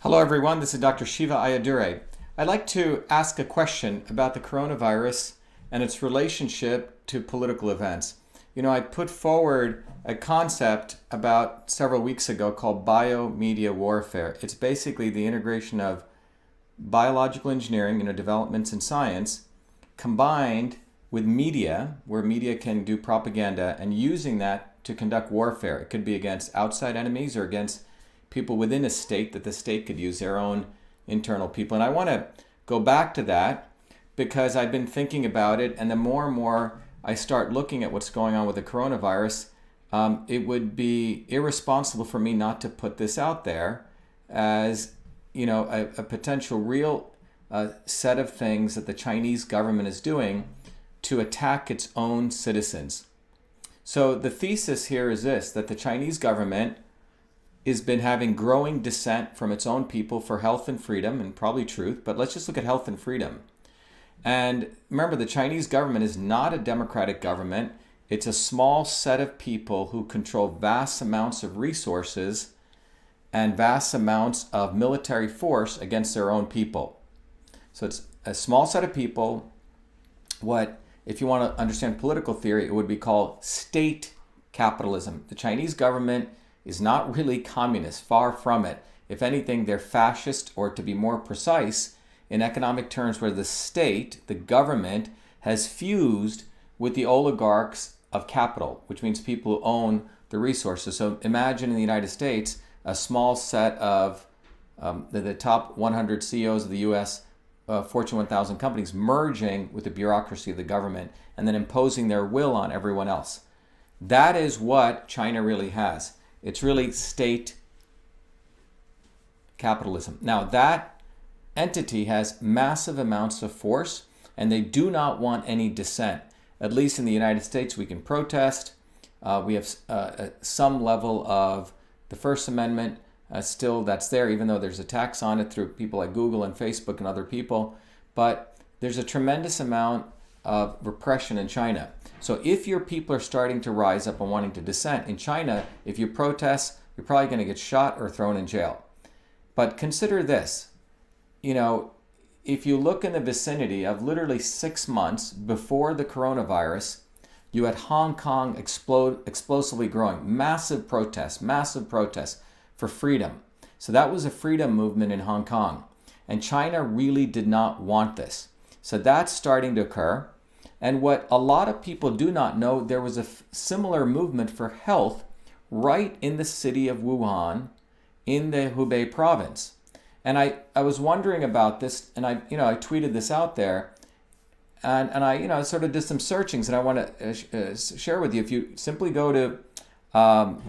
Hello everyone, this is Dr. Shiva Ayyadurai. I'd like to ask a question about the coronavirus and its relationship to political events. I put forward a concept about several weeks ago called biomedia warfare. It's basically the integration of biological engineering, developments in science, combined with media, where media can do propaganda, and using that to conduct warfare. It could be against outside enemies or against people within a state that the state could use their own internal people. And I want to go back to that because I've been thinking about it, and the more and more I start looking at what's going on with the coronavirus, it would be irresponsible for me not to put this out there as a potential real set of things that the Chinese government is doing to attack its own citizens. So the thesis here is this, that the Chinese government has been having growing dissent from its own people for health and freedom, and probably truth, but let's just look at health and freedom. And remember, the Chinese government is not a democratic government. It's a small set of people who control vast amounts of resources and vast amounts of military force against their own people. So it's a small set of people. What, if you want to understand political theory, it would be called state capitalism. The Chinese government is not really communist, far from it. If anything, they're fascist, or to be more precise, in economic terms, where the state, the government, has fused with the oligarchs of capital, which means people who own the resources. So imagine in the United States, a small set of the top 100 CEOs of the US Fortune 1000 companies merging with the bureaucracy of the government and then imposing their will on everyone else. That is what China really has. It's really state capitalism. Now, that entity has massive amounts of force, and they do not want any dissent. At least in the United States, we can protest. We have some level of the First Amendment still that's there, even though there's attacks on it through people like Google and Facebook and other people. But there's a tremendous amount of repression in China. So if your people are starting to rise up and wanting to dissent in China, if you protest, you're probably going to get shot or thrown in jail. But consider this, if you look in the vicinity of literally 6 months before the coronavirus, you had Hong Kong explosively growing, massive protests for freedom. So that was a freedom movement in Hong Kong. And China really did not want this. So that's starting to occur. And what a lot of people do not know, there was a similar movement for health right in the city of Wuhan in the Hubei province. And I was wondering about this, and I tweeted this out there, and I sort of did some searchings, and I want to share with you. If you simply go to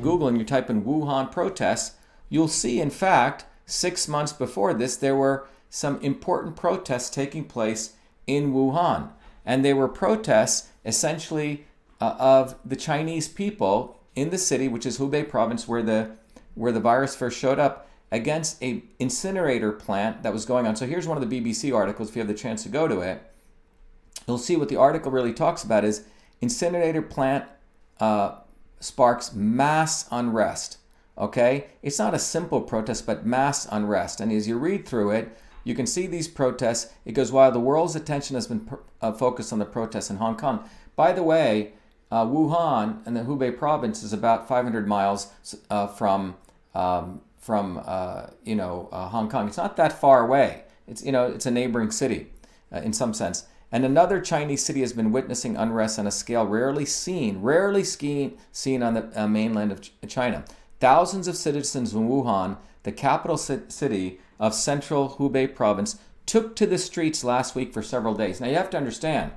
Google and you type in Wuhan Protests, you'll see, in fact, 6 months before this, there were some important protests taking place in Wuhan. And they were protests essentially of the Chinese people in the city, which is Hubei province, where the virus first showed up, against a incinerator plant that was going on. So here's one of the BBC articles, if you have the chance to go to it. You'll see what the article really talks about is incinerator plant sparks mass unrest. Okay? It's not a simple protest, but mass unrest. And as you read through it, you can see these protests. It goes, while the world's attention has been focused on the protests in Hong Kong. By the way, Wuhan and the Hubei province is about 500 miles from Hong Kong. It's not that far away. It's a neighboring city in some sense. And another Chinese city has been witnessing unrest on a scale rarely seen on the mainland of China. Thousands of citizens in Wuhan, the capital city of central Hubei province, took to the streets last week for several days. Now you have to understand,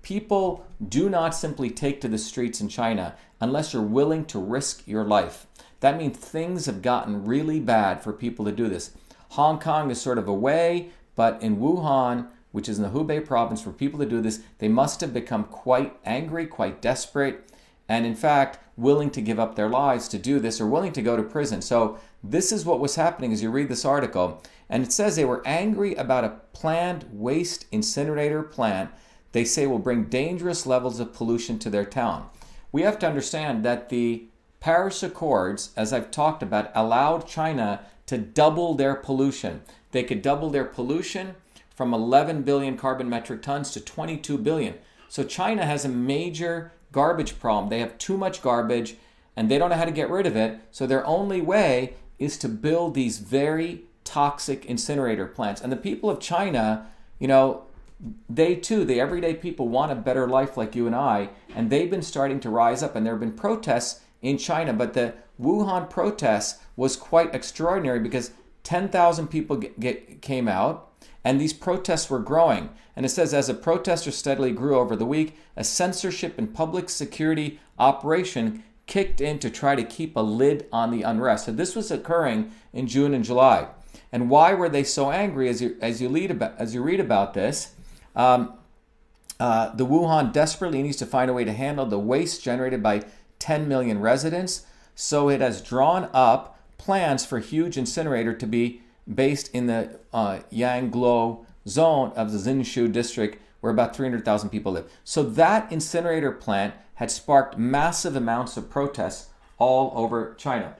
people do not simply take to the streets in China unless you're willing to risk your life. That means things have gotten really bad for people to do this. Hong Kong is sort of a way, but in Wuhan, which is in the Hubei province, for people to do this, they must have become quite angry, quite desperate, and in fact, willing to give up their lives to do this, or willing to go to prison. So this is what was happening as you read this article. And it says they were angry about a planned waste incinerator plant they say will bring dangerous levels of pollution to their town. We have to understand that the Paris Accords, as I've talked about, allowed China to double their pollution. They could double their pollution from 11 billion carbon metric tons to 22 billion. So China has a major garbage problem. They have too much garbage and they don't know how to get rid of it. So their only way is to build these very toxic incinerator plants. And the people of China, you know, they too, the everyday people want a better life like you and I, and they've been starting to rise up, and there have been protests in China. But the Wuhan protests was quite extraordinary because 10,000 people came out, and these protests were growing. And it says, as the protesters steadily grew over the week, a censorship and public security operation kicked in to try to keep a lid on the unrest. So this was occurring in June and July. And why were they so angry? As you read about this, the Wuhan desperately needs to find a way to handle the waste generated by 10 million residents. So it has drawn up plans for a huge incinerator to be based in the Yangluo zone of the Zinshu district, where about 300,000 people live. So that incinerator plant had sparked massive amounts of protests all over China.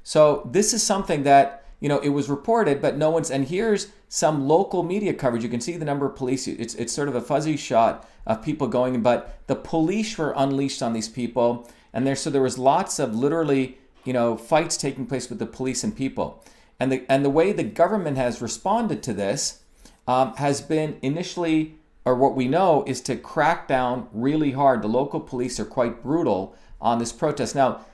So this is something that, you know, it was reported, but no one's, and here's some local media coverage. You can see the number of police. It's sort of a fuzzy shot of people going, but the police were unleashed on these people. And there was lots of literally, you know, fights taking place with the police and people. And the way the government has responded to this has been initially, or what we know, is to crack down really hard. The local police are quite brutal on this protest. Now,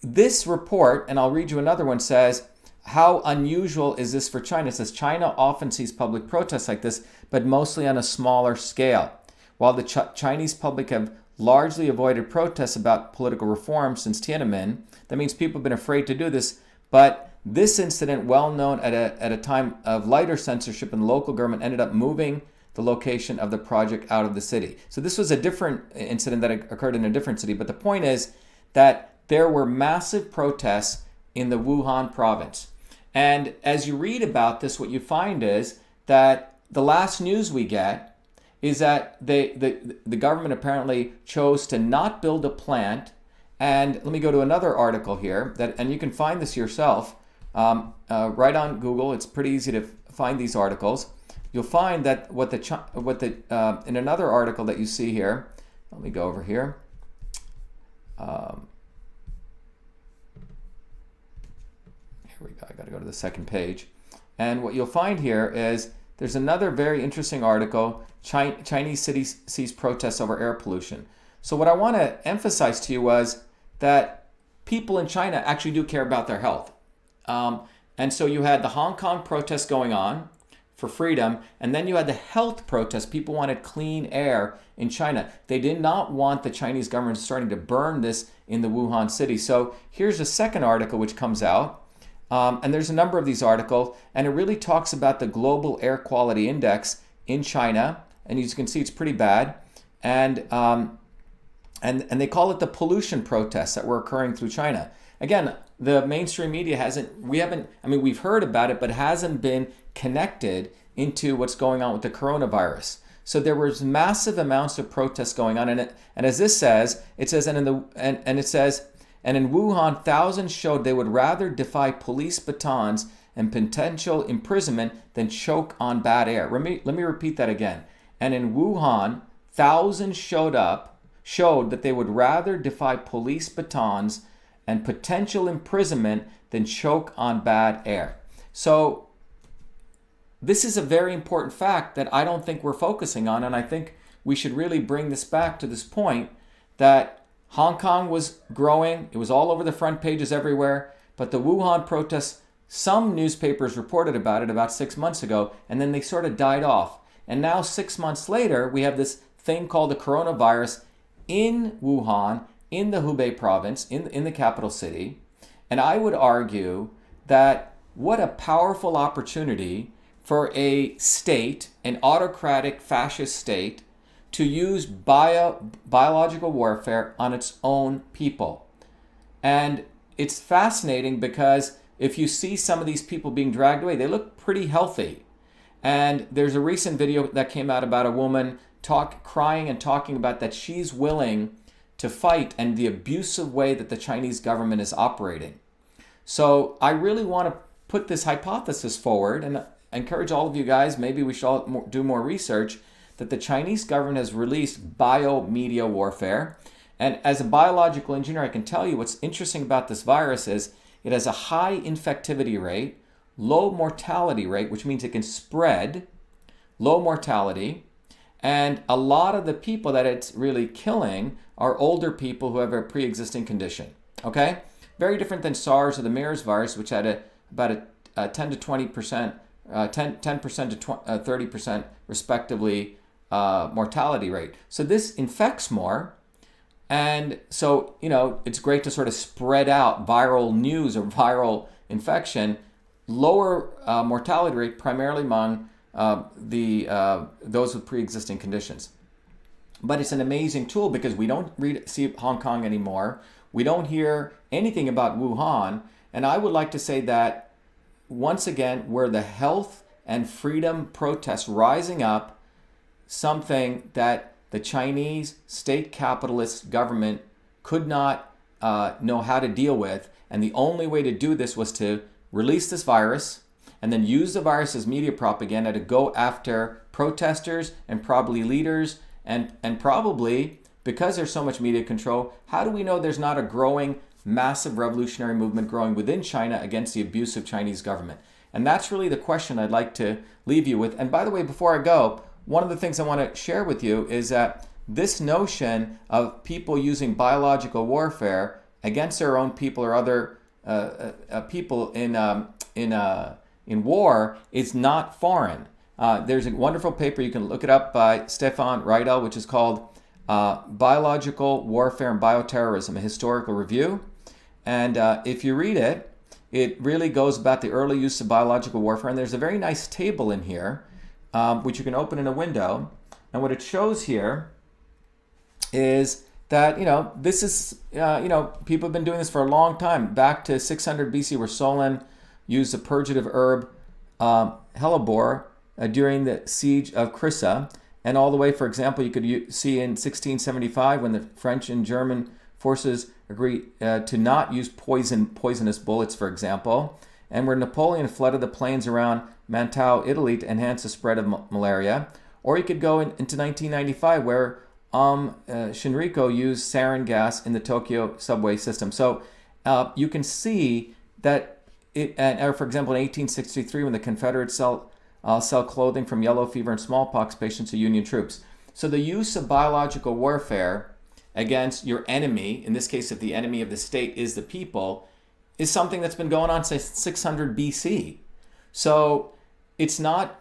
this report, and I'll read you another one, says, how unusual is this for China? It says, China often sees public protests like this, but mostly on a smaller scale. While the Chinese public have largely avoided protests about political reform since Tiananmen, that means people have been afraid to do this. But this incident, well known at a time of lighter censorship in the local government, ended up moving the location of the project out of the city. So this was a different incident that occurred in a different city. But the point is that there were massive protests in the Wuhan province. And as you read about this, what you find is that the last news we get is that the government apparently chose to not build a plant. And let me go to another article here, and you can find this yourself right on Google. It's pretty easy to find these articles. You'll find that in another article that you see here. Let me go over here. Here we go. I got to go to the second page. And what you'll find here is there's another very interesting article. Chinese cities sees protests over air pollution. So what I want to emphasize to you was that people in China actually do care about their health. And so you had the Hong Kong protests going on for freedom, and then you had the health protests. People wanted clean air in China. They did not want the Chinese government starting to burn this in the Wuhan city. So here's a second article which comes out, and there's a number of these articles, and it really talks about the global air quality index in China, and as you can see, it's pretty bad. And they call it the pollution protests that were occurring through China. Again, the mainstream media we've heard about it, but hasn't been connected into what's going on with the coronavirus. So there was massive amounts of protests going on, and as this says, and in Wuhan, thousands showed they would rather defy police batons and potential imprisonment than choke on bad air. Let me repeat that again. And in Wuhan, thousands showed that they would rather defy police batons and potential imprisonment than choke on bad air. So this is a very important fact that I don't think we're focusing on, and I think we should really bring this back to this point that Hong Kong was growing. It was all over the front pages everywhere, but the Wuhan protests, some newspapers reported about it about 6 months ago, and then they sort of died off. And now 6 months later, we have this thing called the coronavirus in Wuhan, in the Hubei province, in the capital city. And I would argue that what a powerful opportunity for a state, an autocratic fascist state, to use biological warfare on its own people. And it's fascinating because if you see some of these people being dragged away, they look pretty healthy. And there's a recent video that came out about a woman crying and talking about that she's willing to fight and the abusive way that the Chinese government is operating. So I really want to put this hypothesis forward, and I encourage all of you guys, maybe we should all do more research, that the Chinese government has released biomedia warfare. And as a biological engineer, I can tell you what's interesting about this virus is it has a high infectivity rate, low mortality rate, which means it can spread, low mortality, and a lot of the people that it's really killing are older people who have a pre-existing condition. Okay? Very different than SARS or the MERS virus, which had about a 10 to 20%, 10% to 30% respectively mortality rate. So this infects more. And so, it's great to sort of spread out viral news or viral infection, lower mortality rate primarily among those with pre-existing conditions. But it's an amazing tool because we don't see Hong Kong anymore. We don't hear anything about Wuhan. And I would like to say that, once again, where the health and freedom protests rising up, something that the Chinese state capitalist government could not know how to deal with. And the only way to do this was to release this virus and then use the virus as media propaganda to go after protesters and probably leaders. And probably, because there's so much media control, how do we know there's not a growing, massive revolutionary movement growing within China against the abusive Chinese government? And that's really the question I'd like to leave you with. And by the way, before I go, one of the things I want to share with you is that this notion of people using biological warfare against their own people or other people in war is not foreign. There's a wonderful paper, you can look it up, by Stefan Reidel, which is called Biological Warfare and Bioterrorism, a Historical Review. And if you read it, it really goes about the early use of biological warfare. And there's a very nice table in here, which you can open in a window. And what it shows here is that, this is, people have been doing this for a long time. Back to 600 BC, where Solon used the purgative herb hellebore during the siege of Crissa. And all the way, for example, you could see in 1675 when the French and German forces agreed to not use poisonous bullets, for example, and where Napoleon flooded the plains around Mantua, Italy, to enhance the spread of malaria. Or you could go into 1995 where Shinriko used sarin gas in the Tokyo subway system. So you can see that or for example, in 1863, when the Confederates sell clothing from yellow fever and smallpox patients to Union troops. So the use of biological warfare against your enemy, in this case, if the enemy of the state is the people, is something that's been going on since 600 BC. So it's not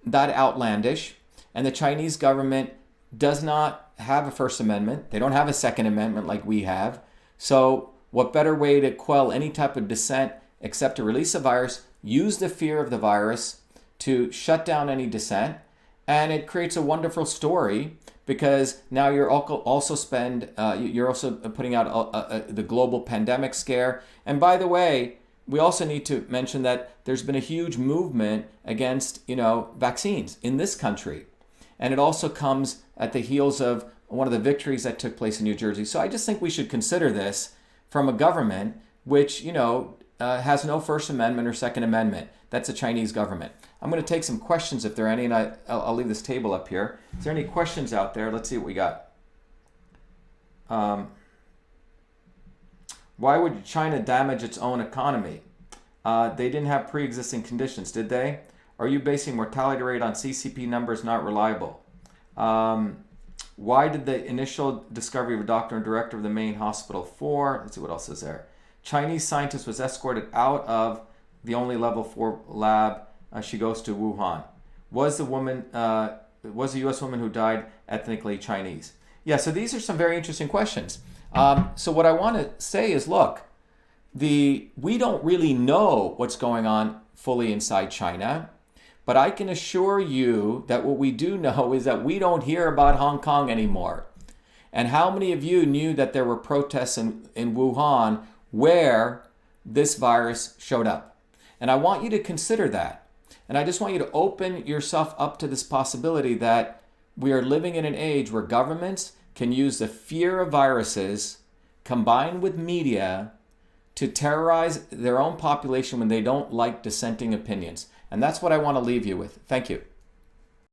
that outlandish. And the Chinese government does not have a First Amendment. They don't have a Second Amendment like we have. So what better way to quell any type of dissent except to release a virus, use the fear of the virus to shut down any dissent. And it creates a wonderful story because now you're also putting out the global pandemic scare. And by the way, we also need to mention that there's been a huge movement against, vaccines in this country. And it also comes at the heels of one of the victories that took place in New Jersey. So I just think we should consider this from a government which, has no First Amendment or Second Amendment. That's the Chinese government. I'm going to take some questions if there are any, and I'll leave this table up here. Is there any questions out there? Let's see what we got. Why would China damage its own economy? They didn't have pre-existing conditions, did they? Are you basing mortality rate on CCP numbers not reliable? Why did the initial discovery of a doctor and director of the main hospital let's see what else is there. Chinese scientist was escorted out of the only level 4 lab. She goes to Wuhan. Was the U.S. woman who died ethnically Chinese? Yeah, so these are some very interesting questions. So what I want to say is, look, we don't really know what's going on fully inside China, but I can assure you that what we do know is that we don't hear about Hong Kong anymore. And how many of you knew that there were protests in Wuhan where this virus showed up? And I want you to consider that. And I just want you to open yourself up to this possibility that we are living in an age where governments can use the fear of viruses combined with media to terrorize their own population when they don't like dissenting opinions. And that's what I want to leave you with. Thank you.